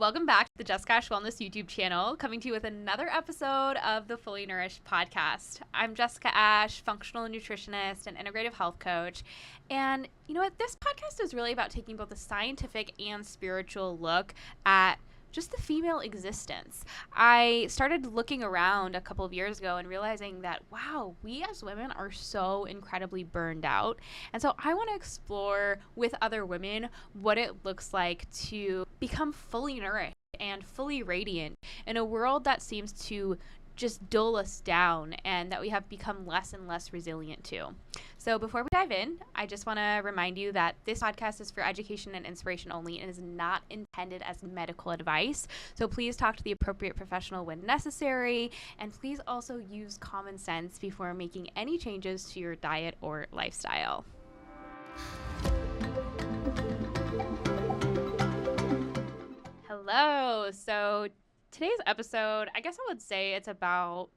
Welcome back to the Just Cash Wellness YouTube channel, coming to you with another episode of the Fully Nourished podcast. I'm Jessica Ash, functional nutritionist and integrative health coach. And you know what? This podcast is really about taking both a scientific and spiritual look at just the female existence. I started looking around a couple of years ago and realizing that, wow, we as women are so incredibly burned out. And so I want to explore with other women what it looks like to become fully nourished and fully radiant in a world that seems to just dull us down and that we have become less and less resilient to. So before we dive in, I just want to remind you that this podcast is for education and inspiration only and is not intended as medical advice. So please talk to the appropriate professional when necessary, and please also use common sense before making any changes to your diet or lifestyle. Hello. So today's episode, I guess I would say it's about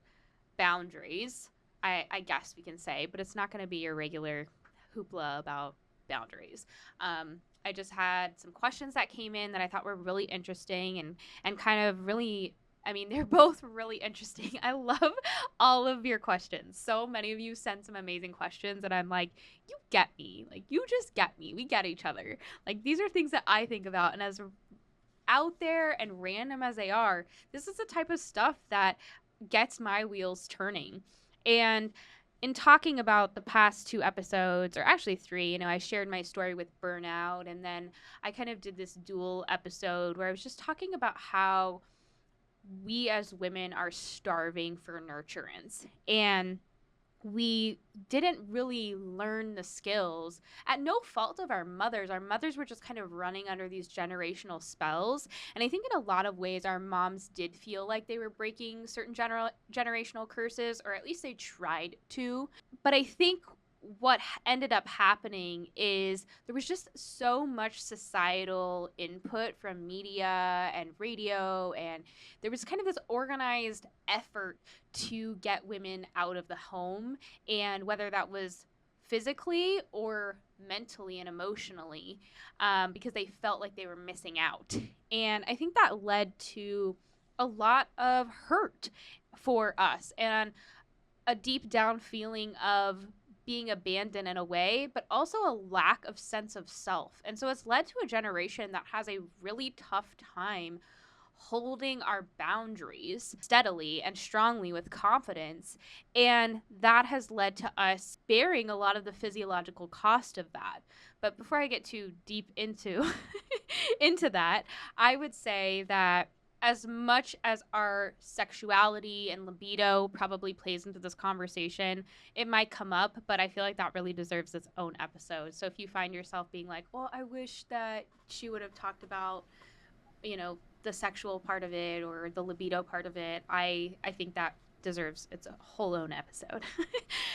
boundaries. I guess we can say, but it's not going to be your regular hoopla about boundaries. I just had some questions that came in that I thought were really interesting and kind of really, I mean, they're both really interesting. I love all of your questions. So many of you sent some amazing questions and I'm like, you get me. Like, you just get me. We get each other. Like, these are things that I think about, and as out there and random as they are, this is the type of stuff that gets my wheels turning. And in talking about the past 2 episodes, or actually 3, I shared my story with burnout, and then I kind of did this dual episode where I was just talking about how we as women are starving for nurturance, and we didn't really learn the skills at no fault of our mothers. Our mothers were just kind of running under these generational spells. And I think in a lot of ways, our moms did feel like they were breaking certain generational curses, or at least they tried to. But I think what ended up happening is there was just so much societal input from media and radio, and there was kind of this organized effort to get women out of the home, and whether that was physically or mentally and emotionally, because they felt like they were missing out. And I think that led to a lot of hurt for us and a deep down feeling of being abandoned in a way, but also a lack of sense of self. And so it's led to a generation that has a really tough time holding our boundaries steadily and strongly with confidence. And that has led to us bearing a lot of the physiological cost of that. But before I get too deep into into that, I would say that as much as our sexuality and libido probably plays into this conversation, it might come up, but I feel like that really deserves its own episode. So if you find yourself being like, well, I wish that she would have talked about, the sexual part of it or the libido part of it, I think that deserves its whole own episode.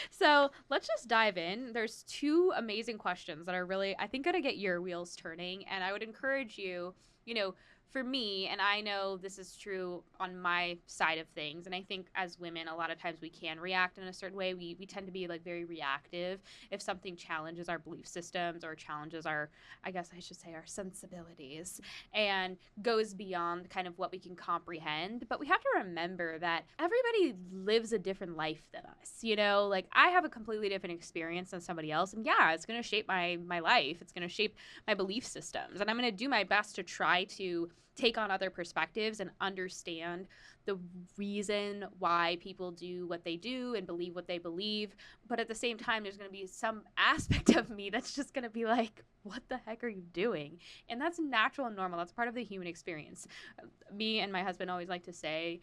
So let's just dive in. There's 2 amazing questions that are really, I think, going to get your wheels turning. And I would encourage you, for me, and I know this is true on my side of things, and I think as women, a lot of times we can react in a certain way. We tend to be like very reactive if something challenges our belief systems or challenges our, I guess I should say, our sensibilities, and goes beyond kind of what we can comprehend. But we have to remember that everybody lives a different life than us. Like, I have a completely different experience than somebody else, and yeah, it's going to shape my life. It's going to shape my belief systems, and I'm going to do my best to try to take on other perspectives and understand the reason why people do what they do and believe what they believe. But at the same time, there's going to be some aspect of me that's just going to be like, what the heck are you doing? And that's natural and normal. That's part of the human experience. Me and my husband always like to say,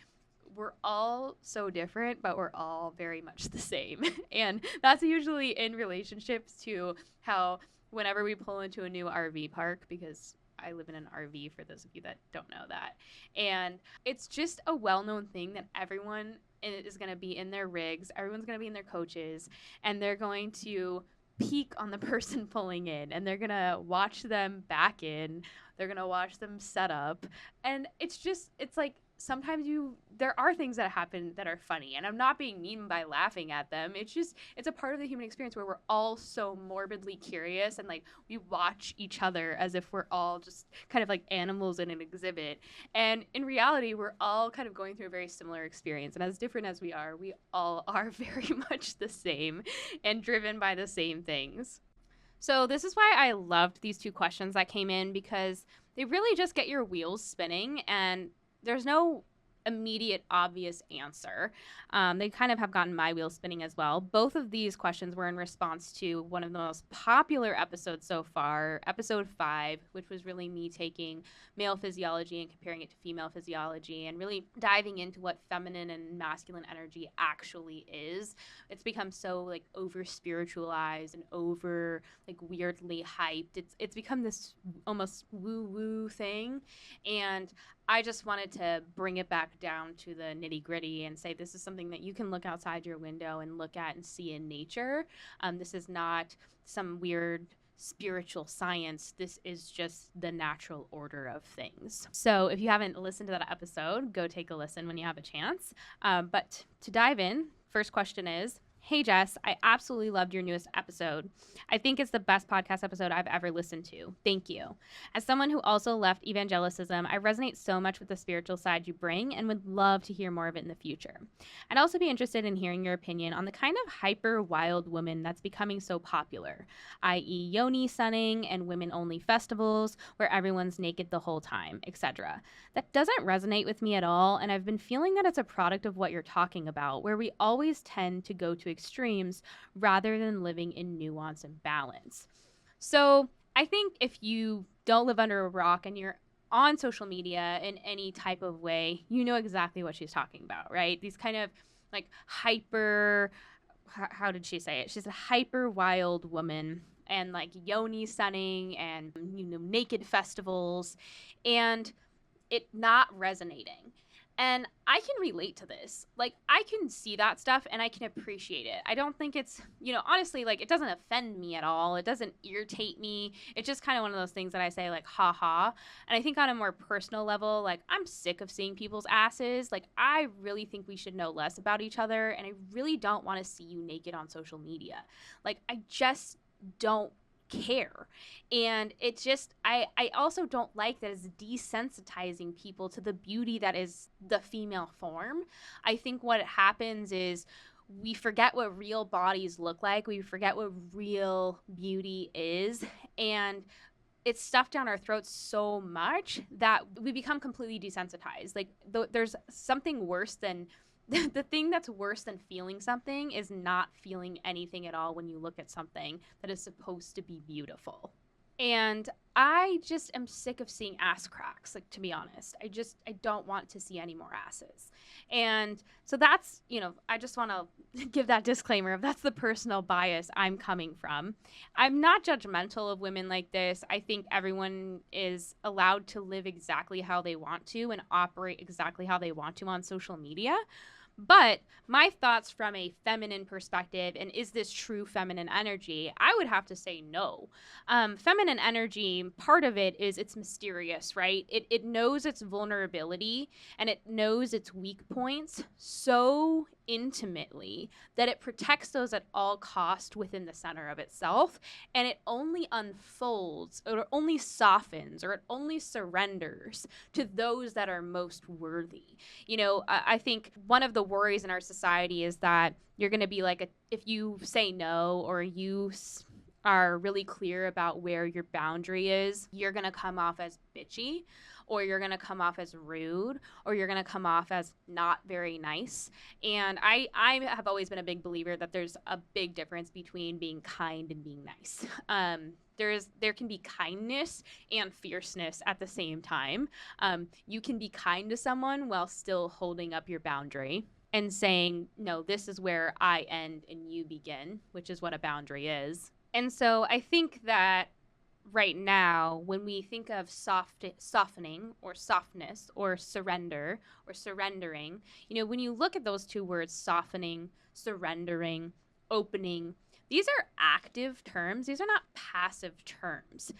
we're all so different, but we're all very much the same. And that's usually in relationships to how whenever we pull into a new RV park, because I live in an RV, for those of you that don't know that. And it's just a well-known thing that everyone is going to be in their rigs, everyone's going to be in their coaches, and they're going to peek on the person pulling in, and they're going to watch them back in They're going to watch them set up. And it's like sometimes there are things that happen that are funny, and I'm not being mean by laughing at them. It's a part of the human experience where we're all so morbidly curious, and like we watch each other as if we're all just kind of like animals in an exhibit. And in reality, we're all kind of going through a very similar experience. And as different as we all are very much the same and driven by the same things. So this is why I loved these two questions that came in, because they really just get your wheels spinning, and there's no immediate obvious answer. They kind of have gotten my wheels spinning as well. Both of these questions were in response to one of the most popular episodes so far, episode 5, which was really me taking male physiology and comparing it to female physiology and really diving into what feminine and masculine energy actually is. It's become so like over spiritualized and over like weirdly hyped. It's become this almost woo-woo thing, and I just wanted to bring it back down to the nitty gritty and say this is something that you can look outside your window and look at and see in nature. This is not some weird spiritual science. This is just the natural order of things. So if you haven't listened to that episode, go take a listen when you have a chance. But to dive in, first question is, hey, Jess, I absolutely loved your newest episode. I think it's the best podcast episode I've ever listened to. Thank you. As someone who also left evangelicism, I resonate so much with the spiritual side you bring and would love to hear more of it in the future. I'd also be interested in hearing your opinion on the kind of hyper wild woman that's becoming so popular, i.e. yoni sunning and women-only festivals where everyone's naked the whole time, etc. That doesn't resonate with me at all, and I've been feeling that it's a product of what you're talking about, where we always tend to go to extremes rather than living in nuance and balance. So I think if you don't live under a rock and you're on social media in any type of way, you know exactly what she's talking about, right? These kind of like hyper, how did she say it? She's a hyper wild woman, and like yoni sunning and, naked festivals, and it not resonating. And I can relate to this. Like, I can see that stuff and I can appreciate it. I don't think it's, honestly, like, it doesn't offend me at all. It doesn't irritate me. It's just kind of one of those things that I say, like, ha ha. And I think on a more personal level, like, I'm sick of seeing people's asses. Like, I really think we should know less about each other. And I really don't want to see you naked on social media. Like, I just don't care. And it's just I also don't like that it's desensitizing people to the beauty that is the female form. I think what happens is we forget what real bodies look like. We forget what real beauty is, and it's stuffed down our throats so much that we become completely desensitized. Like there's something worse than the thing that's worse than feeling something is not feeling anything at all when you look at something that is supposed to be beautiful. And I just am sick of seeing ass cracks, like, to be honest. I don't want to see any more asses. And so that's, I just want to give that disclaimer of that's the personal bias I'm coming from. I'm not judgmental of women like this. I think everyone is allowed to live exactly how they want to and operate exactly how they want to on social media. But my thoughts from a feminine perspective, and is this true feminine energy? I would have to say no. Feminine energy, part of it is it's mysterious, right? It knows its vulnerability and it knows its weak points so intimately that it protects those at all cost within the center of itself, and it only unfolds or only softens or it only surrenders to those that are most worthy. I think one of the worries in our society is that you're going to be like, if you say no or you are really clear about where your boundary is, you're going to come off as bitchy, or you're going to come off as rude, or you're going to come off as not very nice. And I have always been a big believer that there's a big difference between being kind and being nice. There can be kindness and fierceness at the same time. You can be kind to someone while still holding up your boundary and saying, no, this is where I end and you begin, which is what a boundary is. And so I think that right now, when we think of softening or softness or surrender or surrendering, when you look at those two words, softening, surrendering, opening, these are active terms. These are not passive terms.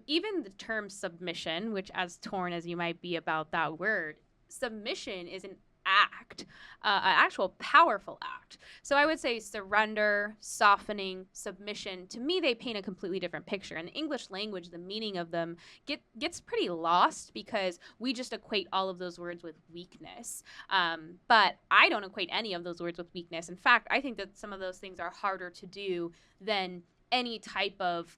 Even the term submission, which as torn as you might be about that word, submission is an act, an actual powerful act. So I would say surrender, softening, submission. To me, they paint a completely different picture. In the English language, the meaning of them gets pretty lost because we just equate all of those words with weakness. But I don't equate any of those words with weakness. In fact, I think that some of those things are harder to do than any type of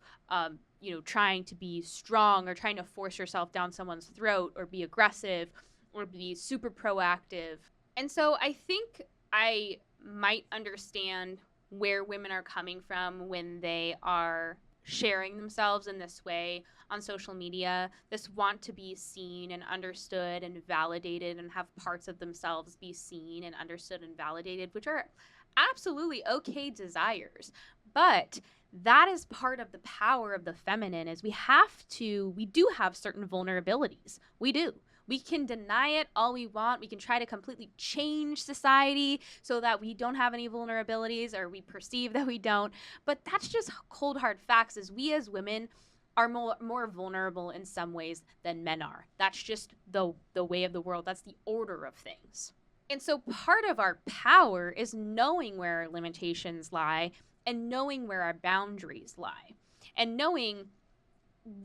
trying to be strong or trying to force yourself down someone's throat or be aggressive or be super proactive. And so I think I might understand where women are coming from when they are sharing themselves in this way on social media, this want to be seen and understood and validated and have parts of themselves be seen and understood and validated, which are absolutely okay desires. But that is part of the power of the feminine is we do have certain vulnerabilities. We do. We can deny it all we want. We can try to completely change society so that we don't have any vulnerabilities or we perceive that we don't. But that's just cold hard facts is we as women are more vulnerable in some ways than men are. That's just the way of the world. That's the order of things. And so part of our power is knowing where our limitations lie and knowing where our boundaries lie and knowing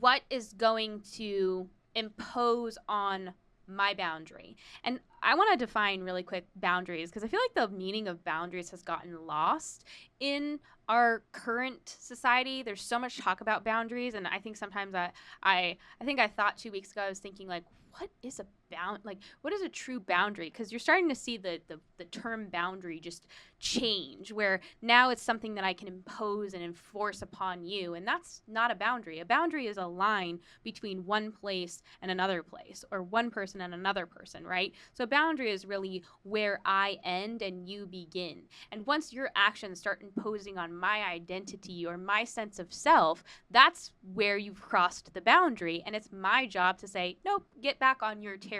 what is going to impose on my boundary. And I want to define really quick boundaries because I feel like the meaning of boundaries has gotten lost in our current society. There's so much talk about boundaries, and I think sometimes I think I thought 2 weeks ago I was thinking like, what is a what is a true boundary? Because you're starting to see the term boundary just change, where now it's something that I can impose and enforce upon you, and that's not a boundary. A boundary is a line between one place and another place, or one person and another person, right? So a boundary is really where I end and you begin. And once your actions start imposing on my identity or my sense of self, that's where you've crossed the boundary, and it's my job to say, nope, get back on your territory.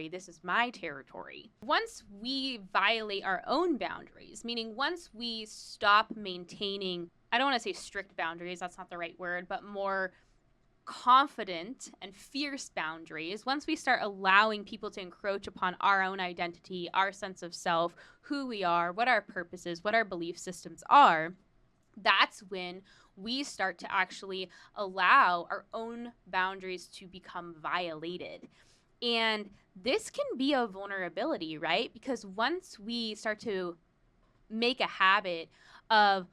This is my territory. Once we violate our own boundaries, meaning once we stop maintaining, I don't want to say strict boundaries, that's not the right word, but more confident and fierce boundaries, once we start allowing people to encroach upon our own identity, our sense of self, who we are, what our purpose is, what our belief systems are, that's when we start to actually allow our own boundaries to become violated. And this can be a vulnerability, right? Because once we start to make a habit of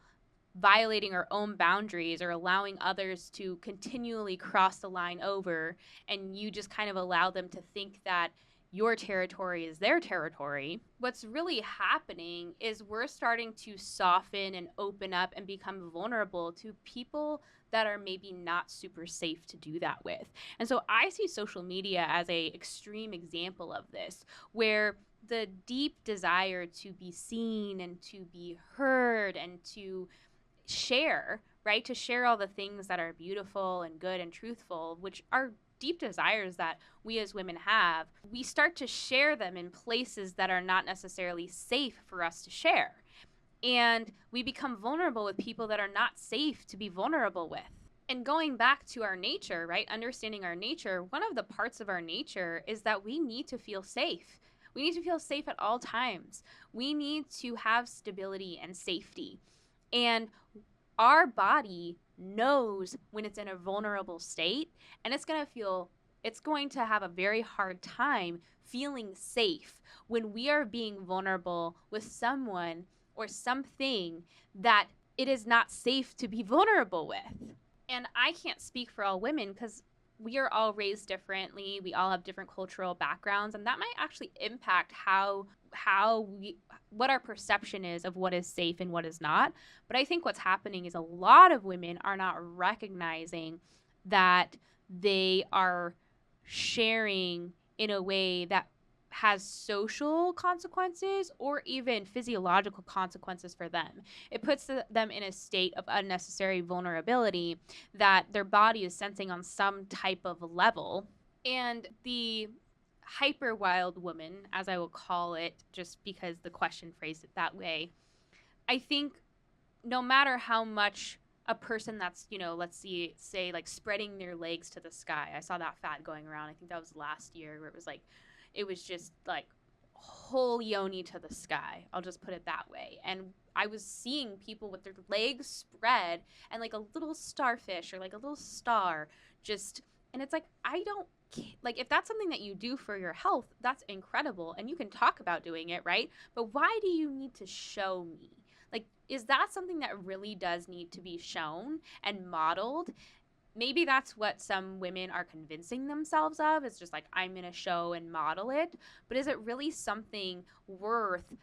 violating our own boundaries or allowing others to continually cross the line over, and you just kind of allow them to think that your territory is their territory, what's really happening is we're starting to soften and open up and become vulnerable to people that are maybe not super safe to do that with. And so I see social media as a extreme example of this, where the deep desire to be seen and to be heard and to share, right? To share all the things that are beautiful and good and truthful, which are deep desires that we as women have, we start to share them in places that are not necessarily safe for us to share. And we become vulnerable with people that are not safe to be vulnerable with. And going back to our nature, right? Understanding our nature, one of the parts of our nature is that we need to feel safe. We need to feel safe at all times. We need to have stability and safety. And our body knows when it's in a vulnerable state, and it's going to have a very hard time feeling safe when we are being vulnerable with someone or something that it is not safe to be vulnerable with. And I can't speak for all women because we are all raised differently. We all have different cultural backgrounds, and that might actually impact what our perception is of what is safe and what is not. But I think what's happening is a lot of women are not recognizing that they are sharing in a way that has social consequences or even physiological consequences for them. It puts them in a state of unnecessary vulnerability that their body is sensing on some type of level. And the hyper wild woman, as I will call it, just because the question phrased it that way, I think no matter how much a person that's, let's say like spreading their legs to the sky. I saw that fad going around. I think that was last year, where it was just like whole yoni to the sky. I'll just put it that way. And I was seeing people with their legs spread and like a little starfish or like a little star just, and it's like, I don't like, if that's something that you do for your health, that's incredible. And you can talk about doing it, right? But why do you need to show me? Like, is that something that really does need to be shown and modeled? Maybe that's what some women are convincing themselves of. It's just like, I'm going to show and model it. But is it really something worth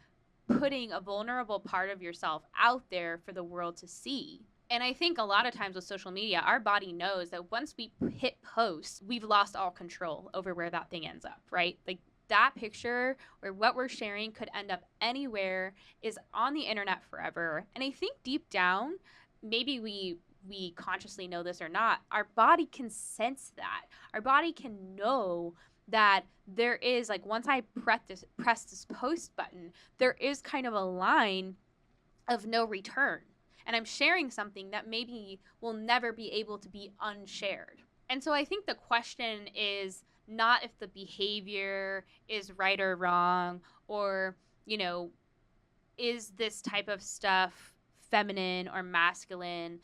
putting a vulnerable part of yourself out there for the world to see? And I think a lot of times with social media, our body knows that once we hit post, we've lost all control over where that thing ends up, right? Like, that picture or what we're sharing could end up anywhere, is on the internet forever. And I think deep down, maybe we consciously know this or not, our body can sense that. Our body can know that there is, like, once I press this post button, there is kind of a line of no return. And I'm sharing something that maybe will never be able to be unshared. And so I think the question is not if the behavior is right or wrong, or, is this type of stuff feminine or masculine.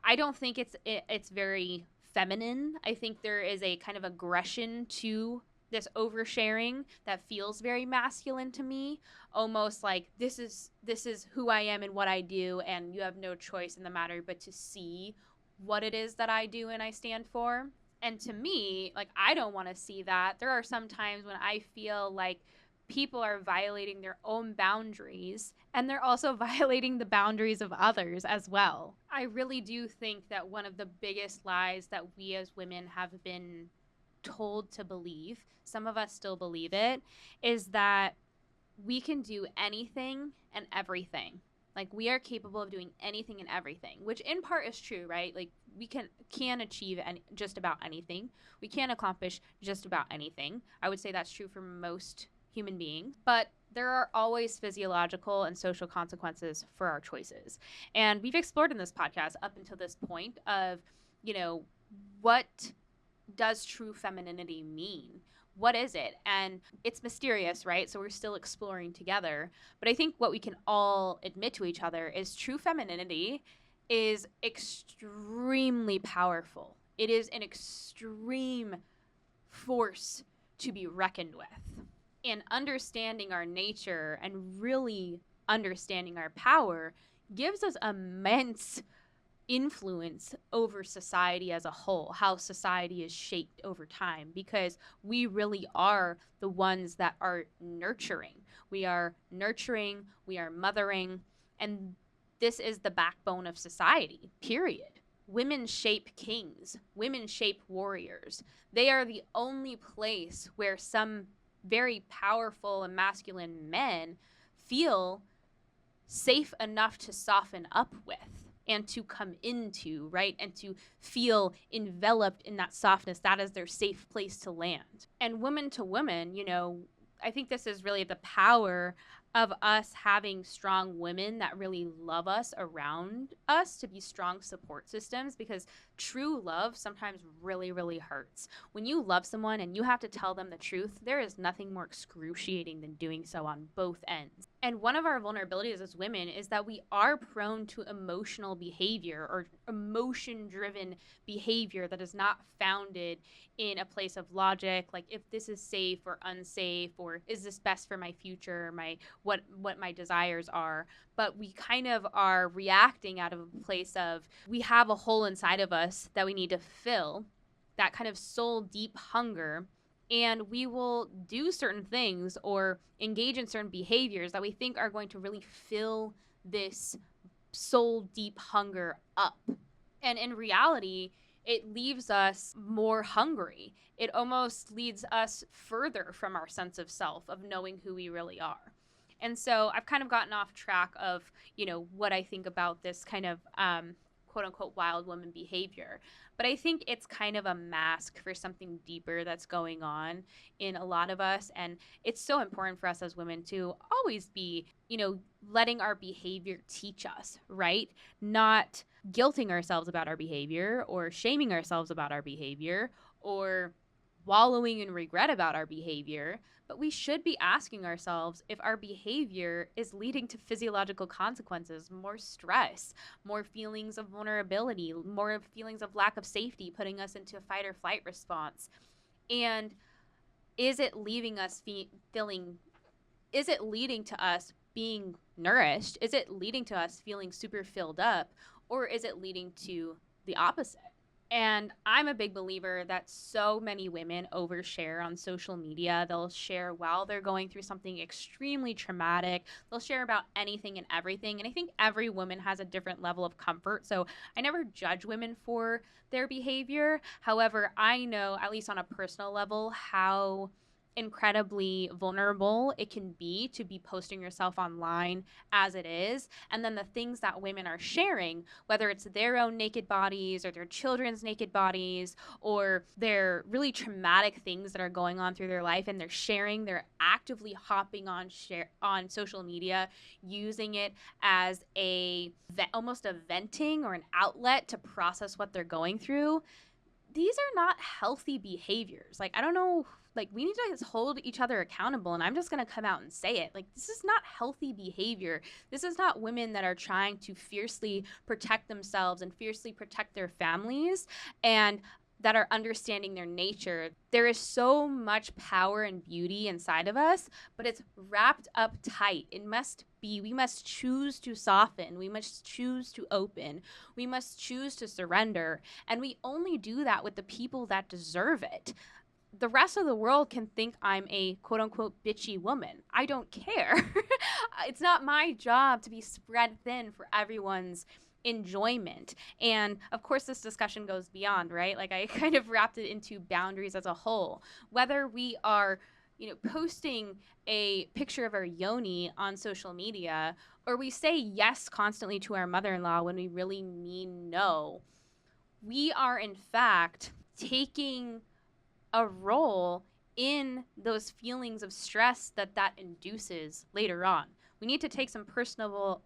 I don't think it's very feminine. I think there is a kind of aggression to this oversharing that feels very masculine to me, almost like this is who I am and what I do, and you have no choice in the matter but to see what it is that I do and I stand for. And to me, like, I don't want to see that. There are some times when I feel like people are violating their own boundaries, and they're also violating the boundaries of others as well. I really do think that one of the biggest lies that we as women have been told to believe, some of us still believe it, is that we can do anything and everything. Like, we are capable of doing anything and everything, which in part is true, right? Like, we can achieve just about anything. We can accomplish just about anything. I would say that's true for most human beings. But there are always physiological and social consequences for our choices. And we've explored in this podcast up until this point of, what does true femininity mean? What is it? And it's mysterious, right? So we're still exploring together. But I think what we can all admit to each other is true femininity is extremely powerful. It is an extreme force to be reckoned with. And understanding our nature and really understanding our power gives us immense influence over society as a whole, how society is shaped over time, because we really are the ones that are nurturing. We are nurturing, we are mothering, and this is the backbone of society, period. Women shape kings, women shape warriors. They are the only place where some very powerful and masculine men feel safe enough to soften up with and to come into, right? And to feel enveloped in that softness. That is their safe place to land. And woman to woman, I think this is really the power of us having strong women that really love us around us, to be strong support systems, because true love sometimes really, really hurts. When you love someone and you have to tell them the truth, there is nothing more excruciating than doing so on both ends. And one of our vulnerabilities as women is that we are prone to emotional behavior or emotion-driven behavior that is not founded in a place of logic, like if this is safe or unsafe, or is this best for my future, what my desires are. But we kind of are reacting out of a place of, we have a hole inside of us that we need to fill, that kind of soul deep hunger, and we will do certain things or engage in certain behaviors that we think are going to really fill this soul deep hunger up. And in reality, it leaves us more hungry. It almost leads us further from our sense of self, of knowing who we really are. And so I've kind of gotten off track of, what I think about this kind of quote unquote wild woman behavior. But I think it's kind of a mask for something deeper that's going on in a lot of us. And it's so important for us as women to always be, letting our behavior teach us, right? Not guilting ourselves about our behavior or shaming ourselves about our behavior or wallowing in regret about our behavior, but we should be asking ourselves if our behavior is leading to physiological consequences, more stress, more feelings of vulnerability, more feelings of lack of safety, putting us into a fight or flight response. And is it leaving us is it leading to us being nourished? Is it leading to us feeling super filled up? Or is it leading to the opposite? And I'm a big believer that so many women overshare on social media. They'll share while they're going through something extremely traumatic. They'll share about anything and everything. And I think every woman has a different level of comfort. So I never judge women for their behavior. However, I know, at least on a personal level, how incredibly vulnerable it can be to be posting yourself online as it is, and then the things that women are sharing, whether it's their own naked bodies or their children's naked bodies or their really traumatic things that are going on through their life, and they're actively hopping on social media, using it as almost a venting or an outlet to process what they're going through. These are not healthy behaviors. Like, I don't know, like, we need to just hold each other accountable, and I'm just going to come out and say it. Like, this is not healthy behavior. This is not women that are trying to fiercely protect themselves and fiercely protect their families and that are understanding their nature. There is so much power and beauty inside of us, but it's wrapped up tight. We must choose to soften. We must choose to open. We must choose to surrender. And we only do that with the people that deserve it. The rest of the world can think I'm a quote unquote bitchy woman. I don't care. It's not my job to be spread thin for everyone's enjoyment. And of course, this discussion goes beyond, right? Like, I kind of wrapped it into boundaries as a whole. Whether we are, posting a picture of our yoni on social media, or we say yes constantly to our mother-in-law when we really mean no, we are in fact taking a role in those feelings of stress that induces later on. We need to take some personal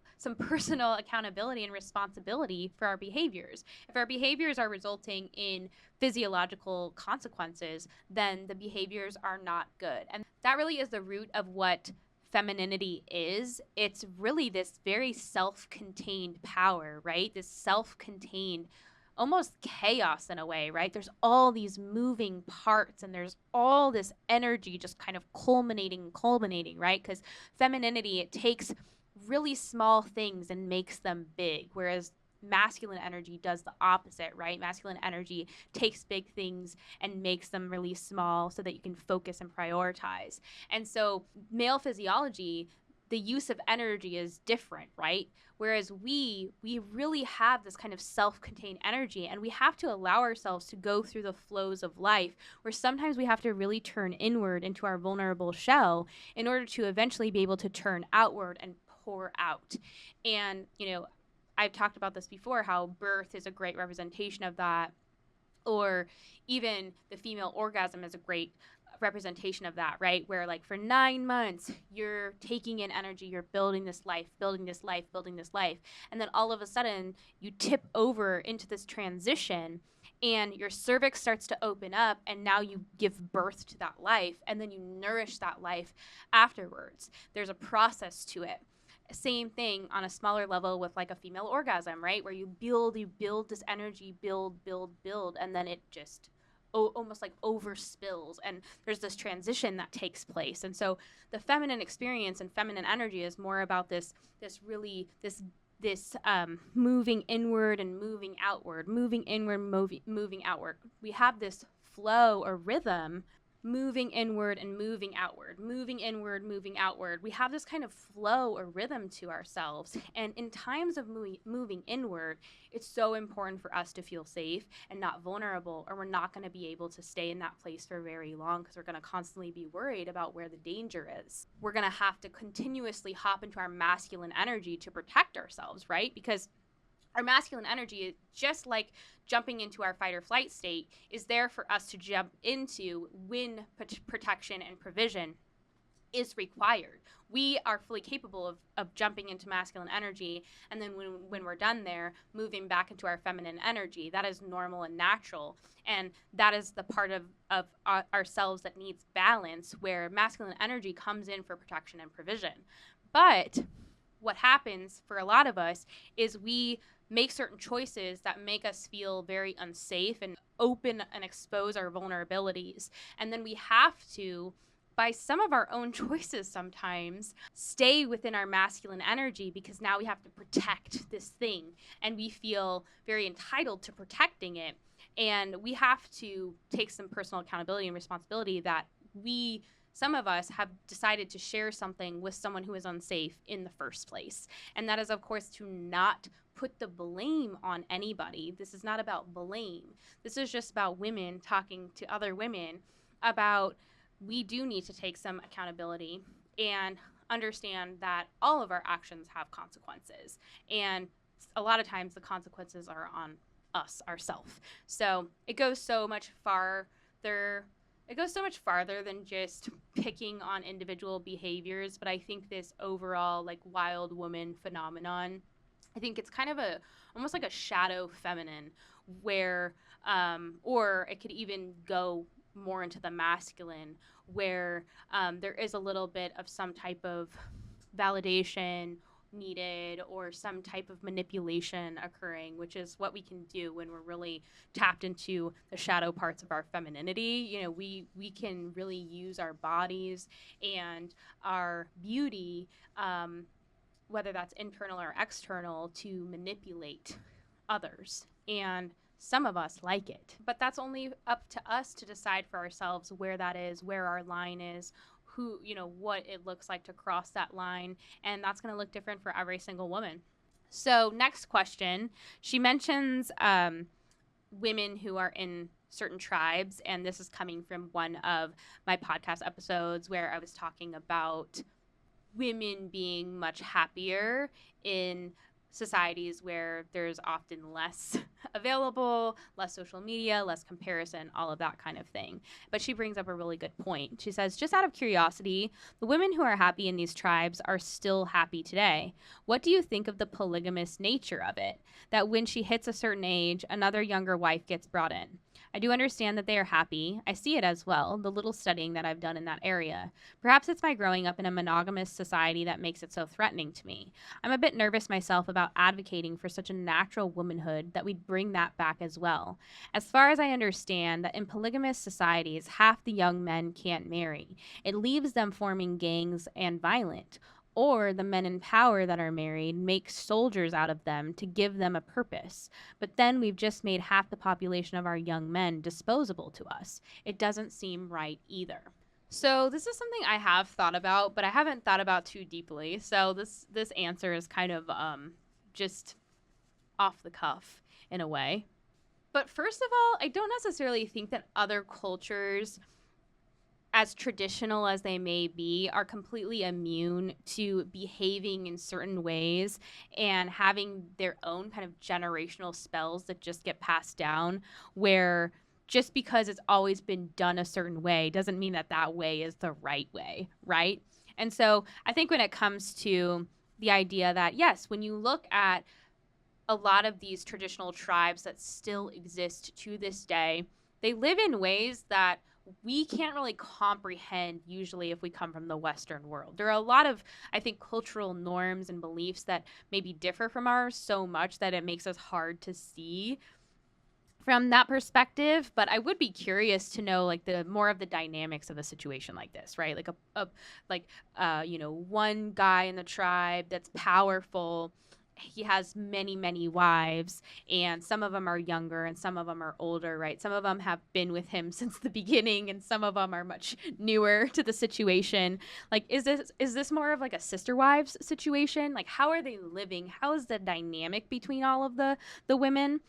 accountability and responsibility for our behaviors. If our behaviors are resulting in physiological consequences, then the behaviors are not good. And that really is the root of what femininity is. It's really this very self-contained power, right? This self-contained almost chaos in a way, right? There's all these moving parts and there's all this energy just kind of culminating, right? Because femininity, it takes really small things and makes them big, whereas masculine energy does the opposite, right? Masculine energy takes big things and makes them really small so that you can focus and prioritize. And so male physiology, the use of energy is different, right? Whereas we really have this kind of self-contained energy, and we have to allow ourselves to go through the flows of life, where sometimes we have to really turn inward into our vulnerable shell in order to eventually be able to turn outward and pour out. And, I've talked about this before, how birth is a great representation of that, or even the female orgasm is a great representation of that, right? Where, like, for 9 months you're taking in energy, you're building this life, and then all of a sudden you tip over into this transition and your cervix starts to open up, and now you give birth to that life, and then you nourish that life afterwards. There's a process to it. Same thing on a smaller level with, like, a female orgasm, right? Where you build this energy, build, and then it just almost like overspills, and there's this transition that takes place. And so the feminine experience and feminine energy is more about this moving inward and moving outward, moving inward, moving outward. We have this flow or rhythm, moving inward and moving outward, moving inward, moving outward. We have this kind of flow or rhythm to ourselves. And in times of moving inward, it's so important for us to feel safe and not vulnerable, or we're not going to be able to stay in that place for very long, because we're going to constantly be worried about where the danger is. We're going to have to continuously hop into our masculine energy to protect ourselves, right? Because Our masculine energy, just like jumping into our fight or flight state, is there for us to jump into when protection and provision is required. We are fully capable of jumping into masculine energy, and then when we're done there, moving back into our feminine energy. That is normal and natural, and that is the part of ourselves that needs balance, where masculine energy comes in for protection and provision. But what happens for a lot of us is we make certain choices that make us feel very unsafe and open and expose our vulnerabilities. And then we have to, by some of our own choices sometimes, stay within our masculine energy, because now we have to protect this thing and we feel very entitled to protecting it. And we have to take some personal accountability and responsibility that some of us have decided to share something with someone who is unsafe in the first place. And that is, of course, to not put the blame on anybody. This is not about blame. This is just about women talking to other women about, we do need to take some accountability and understand that all of our actions have consequences. And a lot of times the consequences are on us, ourselves. So it goes so much farther. It goes so much farther than just picking on individual behaviors. But I think this overall like wild woman phenomenon, I think it's kind of almost like a shadow feminine, where, or it could even go more into the masculine, where there is a little bit of some type of validation needed or some type of manipulation occurring, which is what we can do when we're really tapped into the shadow parts of our femininity. You know, we can really use our bodies and our beauty, whether that's internal or external, to manipulate others. And some of us like it, but that's only up to us to decide for ourselves where that is, where our line is, who, what it looks like to cross that line. And that's going to look different for every single woman. So next question, she mentions women who are in certain tribes. And this is coming from one of my podcast episodes where I was talking about women being much happier in societies where there's often less available, less social media, less comparison, all of that kind of thing. But she brings up a really good point. She says, just out of curiosity, the women who are happy in these tribes are still happy today. What do you think of the polygamous nature of it? That when she hits a certain age, another younger wife gets brought in. I do understand that they are happy. I see it as well, the little studying that I've done in that area. Perhaps it's my growing up in a monogamous society that makes it so threatening to me. I'm a bit nervous myself about advocating for such a natural womanhood that we'd bring that back as well. As far as I understand, that in polygamous societies, half the young men can't marry. It leaves them forming gangs and violent. Or the men in power that are married make soldiers out of them to give them a purpose. But then we've just made half the population of our young men disposable to us. It doesn't seem right either. So this is something I have thought about, but I haven't thought about too deeply. So this answer is kind of just off the cuff in a way. But first of all, I don't necessarily think that other cultures, as traditional as they may be, are completely immune to behaving in certain ways and having their own kind of generational spells that just get passed down, where just because it's always been done a certain way doesn't mean that that way is the right way, right? And so I think when it comes to the idea that, yes, when you look at a lot of these traditional tribes that still exist to this day, they live in ways that we can't really comprehend usually if we come from the Western world. There are a lot of, I think, cultural norms and beliefs that maybe differ from ours so much that it makes us hard to see from that perspective. But I would be curious to know like the more of the dynamics of a situation like this, right? Like one guy in the tribe that's powerful. He has many, many wives, and some of them are younger and some of them are older, right? Some of them have been with him since the beginning, and some of them are much newer to the situation. Like, is this more of like a sister wives situation? Like, how are they living? How is the dynamic between all of the women?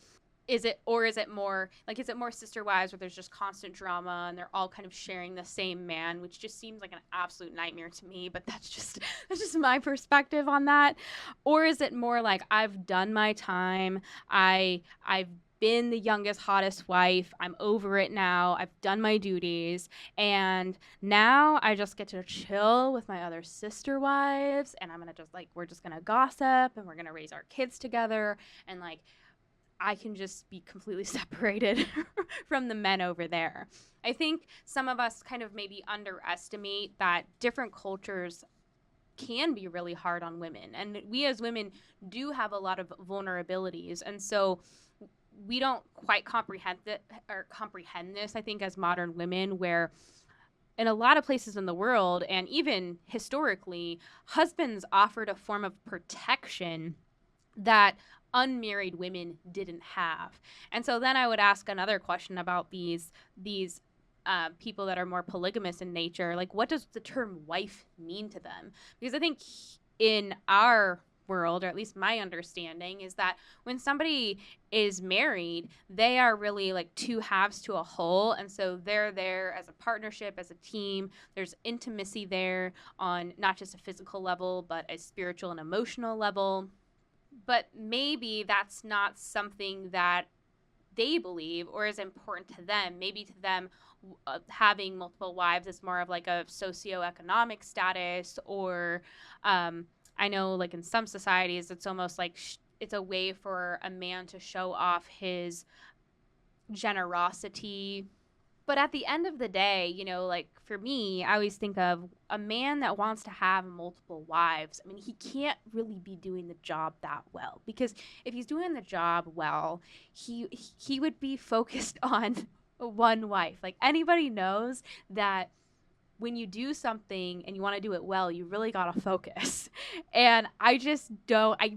is it more like, is it more sister wives where there's just constant drama and they're all kind of sharing the same man, which just seems like an absolute nightmare to me, but that's just my perspective on that? Or is it more like, I've done my time, I've been the youngest hottest wife, I'm over it now, I've done my duties, and now I just get to chill with my other sister wives, and I'm gonna just like, we're just gonna gossip and we're gonna raise our kids together, and like, I can just be completely separated from the men over there. I think some of us kind of maybe underestimate that different cultures can be really hard on women. And we as women do have a lot of vulnerabilities. And so we don't quite comprehend this, I think, as modern women, where in a lot of places in the world, and even historically, husbands offered a form of protection that unmarried women didn't have. And so then I would ask another question about these people that are more polygamous in nature. Like, what does the term wife mean to them? Because I think in our world, or at least my understanding, is that when somebody is married, they are really like two halves to a whole. And so they're there as a partnership, as a team. There's intimacy there on not just a physical level, but a spiritual and emotional level. But maybe that's not something that they believe or is important to them. Maybe to them, having multiple wives is more of like a socioeconomic status, or I know like in some societies, it's almost like it's a way for a man to show off his generosity. But at the end of the day, you know, like for me, I always think of a man that wants to have multiple wives. I mean, he can't really be doing the job that well, because if he's doing the job well, he would be focused on one wife. Like, anybody knows that when you do something and you want to do it well, you really got to focus. And I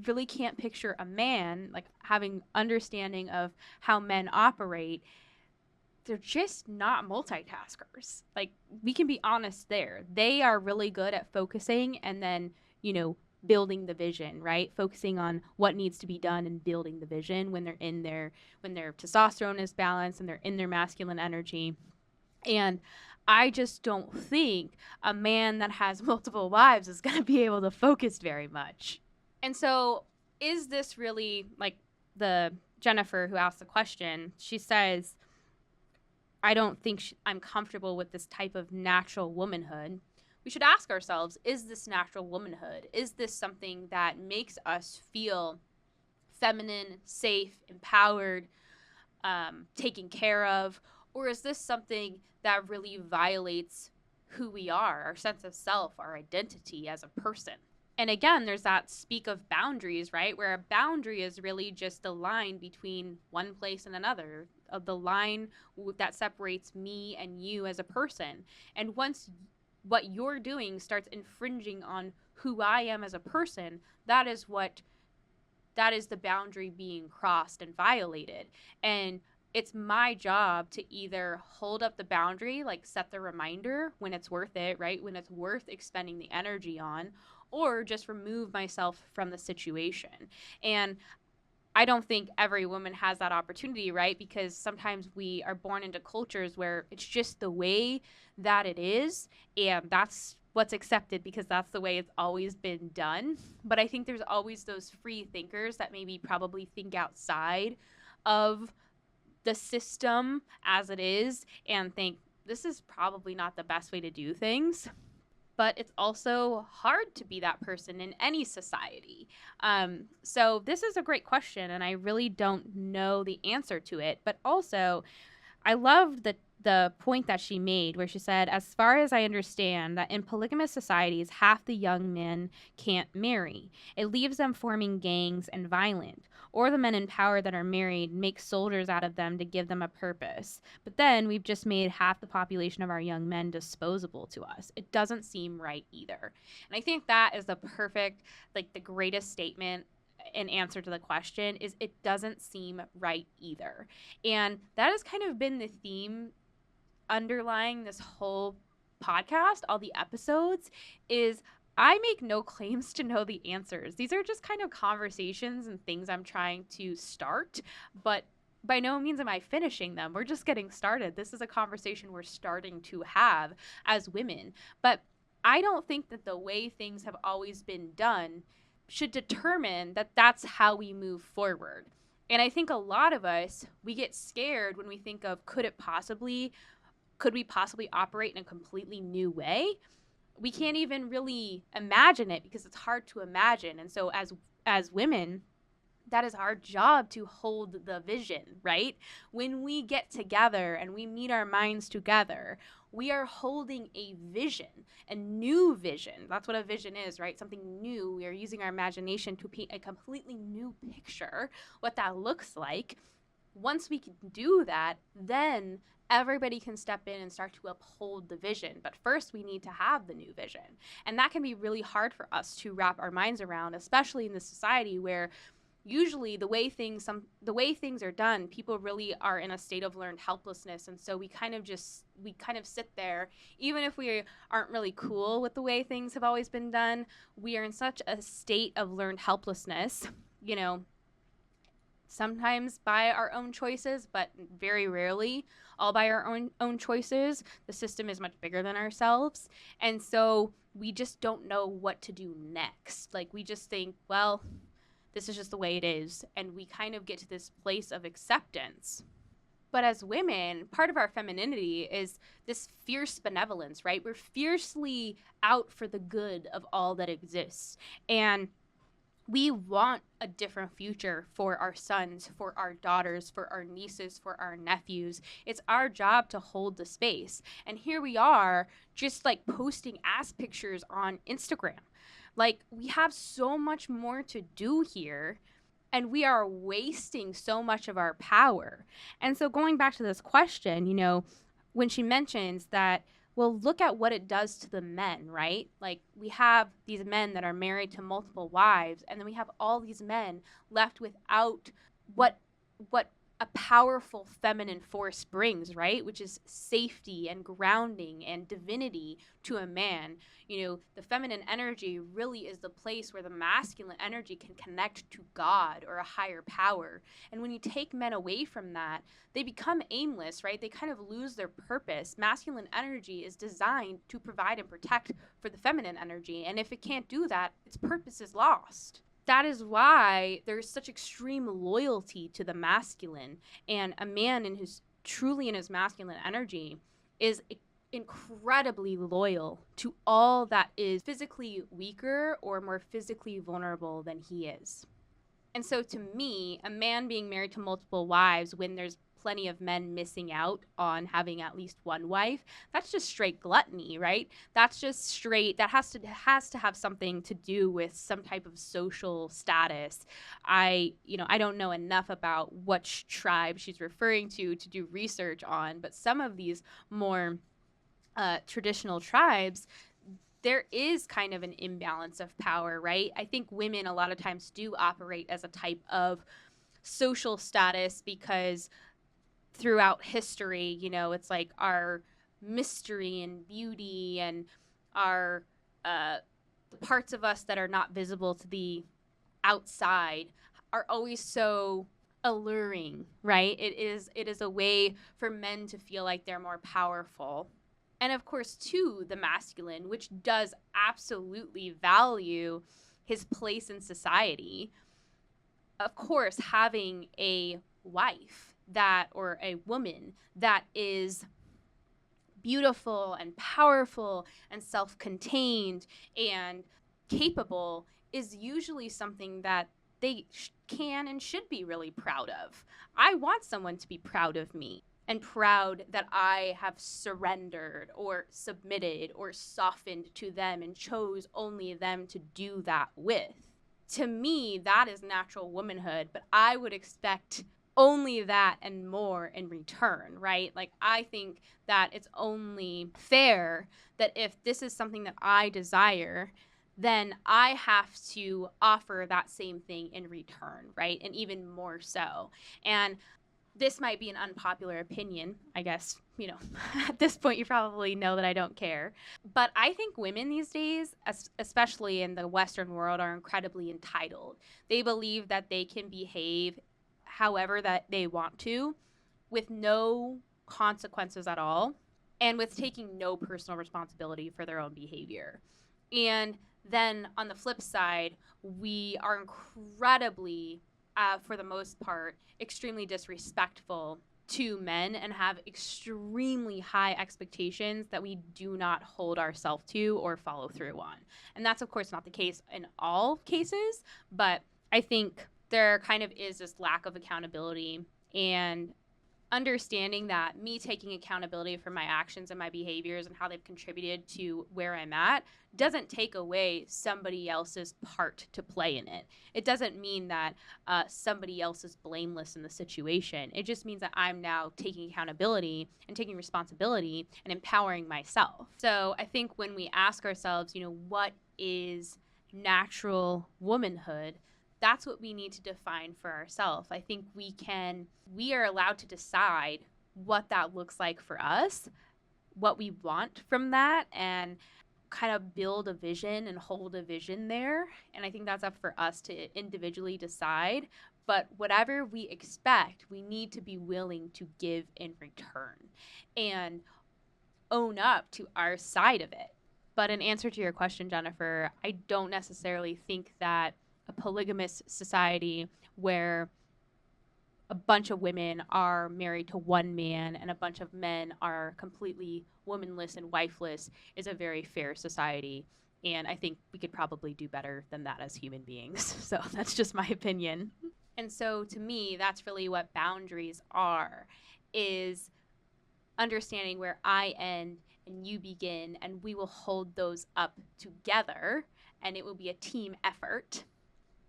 really can't picture a man like having understanding of how men operate. They're just not multitaskers. Like, we can be honest there. They are really good at focusing and then, you know, building the vision, right? Focusing on what needs to be done and building the vision when their testosterone is balanced and they're in their masculine energy. And I just don't think a man that has multiple wives is going to be able to focus very much. And so, is this really, like, the Jennifer who asked the question, she says, I don't think I'm comfortable with this type of natural womanhood. We should ask ourselves, is this natural womanhood? Is this something that makes us feel feminine, safe, empowered, taken care of? Or is this something that really violates who we are, our sense of self, our identity as a person? And again, there's that speak of boundaries, right? Where a boundary is really just a line between one place and another, of the line that separates me and you as a person. And once what you're doing starts infringing on who I am as a person, that is the boundary being crossed and violated. And it's my job to either hold up the boundary, like set the reminder when it's worth it, right? When it's worth expending the energy on, or just remove myself from the situation. And I don't think every woman has that opportunity, right? Because sometimes we are born into cultures where it's just the way that it is, and that's what's accepted because that's the way it's always been done. But I think there's always those free thinkers that maybe probably think outside of the system as it is and think this is probably not the best way to do things. But it's also hard to be that person in any society. So this is a great question, and I really don't know the answer to it. But also, I love the point that she made where she said, as far as I understand, that in polygamous societies, half the young men can't marry. It leaves them forming gangs and violent. Or the men in power that are married make soldiers out of them to give them a purpose. But then we've just made half the population of our young men disposable to us. It doesn't seem right either. And I think that is the perfect, like the greatest statement in answer to the question is it doesn't seem right either. And that has kind of been the theme underlying this whole podcast, all the episodes, is I make no claims to know the answers. These are just kind of conversations and things I'm trying to start, but by no means am I finishing them. We're just getting started. This is a conversation we're starting to have as women. But I don't think that the way things have always been done should determine that that's how we move forward. And I think a lot of us, we get scared when we think of could we possibly operate in a completely new way? We can't even really imagine it because it's hard to imagine. And so as women, that is our job to hold the vision, right? When we get together and we meet our minds together, we are holding a vision, a new vision. That's what a vision is, right? Something new. We are using our imagination to paint a completely new picture, what that looks like. Once we can do that, then everybody can step in and start to uphold the vision. But first, we need to have the new vision. And that can be really hard for us to wrap our minds around, especially in this society where usually the way things are done, people really are in a state of learned helplessness. And so we kind of sit there, even if we aren't really cool with the way things have always been done. We are in such a state of learned helplessness, sometimes by our own choices, but very rarely all by our own choices. The system is much bigger than ourselves. And so we just don't know what to do next. Like, we just think, well, this is just the way it is. And we kind of get to this place of acceptance. But as women, part of our femininity is this fierce benevolence, right? We're fiercely out for the good of all that exists. And we want a different future for our sons, for our daughters, for our nieces, for our nephews. It's our job to hold the space. And here we are just like posting ass pictures on Instagram. Like, we have so much more to do here, and we are wasting so much of our power. And so going back to this question, when she mentions that, well, look at what it does to the men, right? Like, we have these men that are married to multiple wives, and then we have all these men left without what a powerful feminine force brings, right? Which is safety and grounding and divinity to a man. The feminine energy really is the place where the masculine energy can connect to God or a higher power. And when you take men away from that, they become aimless, right? They kind of lose their purpose. Masculine energy is designed to provide and protect for the feminine energy. And if it can't do that, its purpose is lost. That is why there's such extreme loyalty to the masculine, and a man truly in his masculine energy is incredibly loyal to all that is physically weaker or more physically vulnerable than he is. And so to me, a man being married to multiple wives when there's plenty of men missing out on having at least one wife, that's just straight gluttony, right? That's just straight, that has to have something to do with some type of social status. I don't know enough about which tribe she's referring to do research on, but some of these more traditional tribes, there is kind of an imbalance of power, right? I think women a lot of times do operate as a type of social status because throughout history, it's like our mystery and beauty and our parts of us that are not visible to the outside are always so alluring, right? It is a way for men to feel like they're more powerful. And of course, too, the masculine, which does absolutely value his place in society. Of course, having a wife or a woman that is beautiful and powerful and self-contained and capable is usually something that they can and should be really proud of. I want someone to be proud of me and proud that I have surrendered or submitted or softened to them and chose only them to do that with. To me, that is natural womanhood, but I would expect only that and more in return, right? Like, I think that it's only fair that if this is something that I desire, then I have to offer that same thing in return, right? And even more so. And this might be an unpopular opinion, I guess, at this point you probably know that I don't care. But I think women these days, especially in the Western world, are incredibly entitled. They believe that they can behave however that they want to, with no consequences at all, and with taking no personal responsibility for their own behavior. And then on the flip side, we are incredibly, for the most part, extremely disrespectful to men and have extremely high expectations that we do not hold ourselves to or follow through on. And that's, of course, not the case in all cases, but I think there kind of is this lack of accountability, and understanding that me taking accountability for my actions and my behaviors and how they've contributed to where I'm at doesn't take away somebody else's part to play in it. It doesn't mean that somebody else is blameless in the situation. It just means that I'm now taking accountability and taking responsibility and empowering myself. So I think when we ask ourselves, what is natural womanhood, that's what we need to define for ourselves. I think we are allowed to decide what that looks like for us, what we want from that, and kind of build a vision and hold a vision there. And I think that's up for us to individually decide. But whatever we expect, we need to be willing to give in return and own up to our side of it. But in answer to your question, Jennifer, I don't necessarily think that a polygamous society where a bunch of women are married to one man and a bunch of men are completely womanless and wifeless is a very fair society. And I think we could probably do better than that as human beings. So that's just my opinion. And so to me, that's really what boundaries are, is understanding where I end and you begin, and we will hold those up together, and it will be a team effort.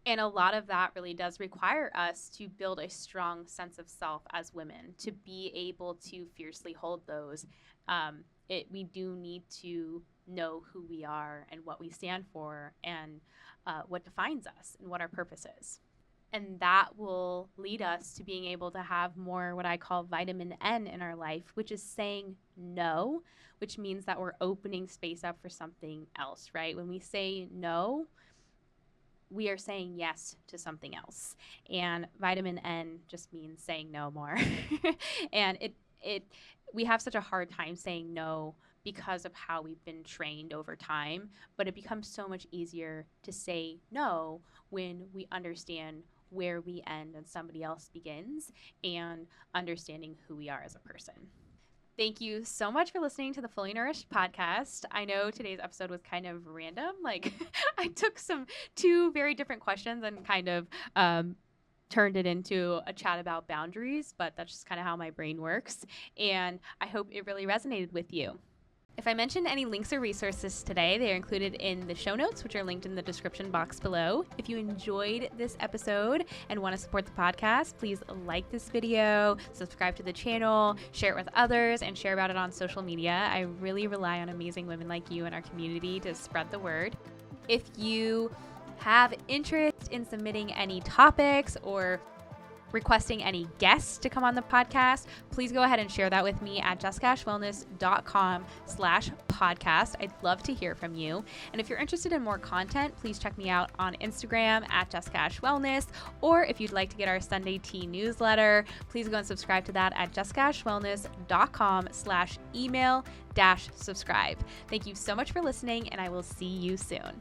And a lot of that really does require us to build a strong sense of self as women, to be able to fiercely hold those. We do need to know who we are and what we stand for and what defines us and what our purpose is. And that will lead us to being able to have more what I call vitamin N in our life, which is saying no, which means that we're opening space up for something else, right? When we say no, we are saying yes to something else. And vitamin N just means saying no more. And we have such a hard time saying no because of how we've been trained over time, but it becomes so much easier to say no when we understand where we end and somebody else begins, and understanding who we are as a person. Thank you so much for listening to the Fully Nourished podcast. I know today's episode was kind of random. I took two very different questions and kind of turned it into a chat about boundaries, but that's just kind of how my brain works. And I hope it really resonated with you. If I mentioned any links or resources today, they are included in the show notes, which are linked in the description box below. If you enjoyed this episode and want to support the podcast, please like this video, subscribe to the channel, share it with others, and share about it on social media. I really rely on amazing women like you in our community to spread the word. If you have interest in submitting any topics or requesting any guests to come on the podcast, please go ahead and share that with me at jessicashwellness.com/podcast. I'd love to hear from you. And if you're interested in more content, please check me out on Instagram at jessicashwellness. Or if you'd like to get our Sunday tea newsletter, please go and subscribe to that at jessicashwellness.com/email-subscribe. Thank you so much for listening, and I will see you soon.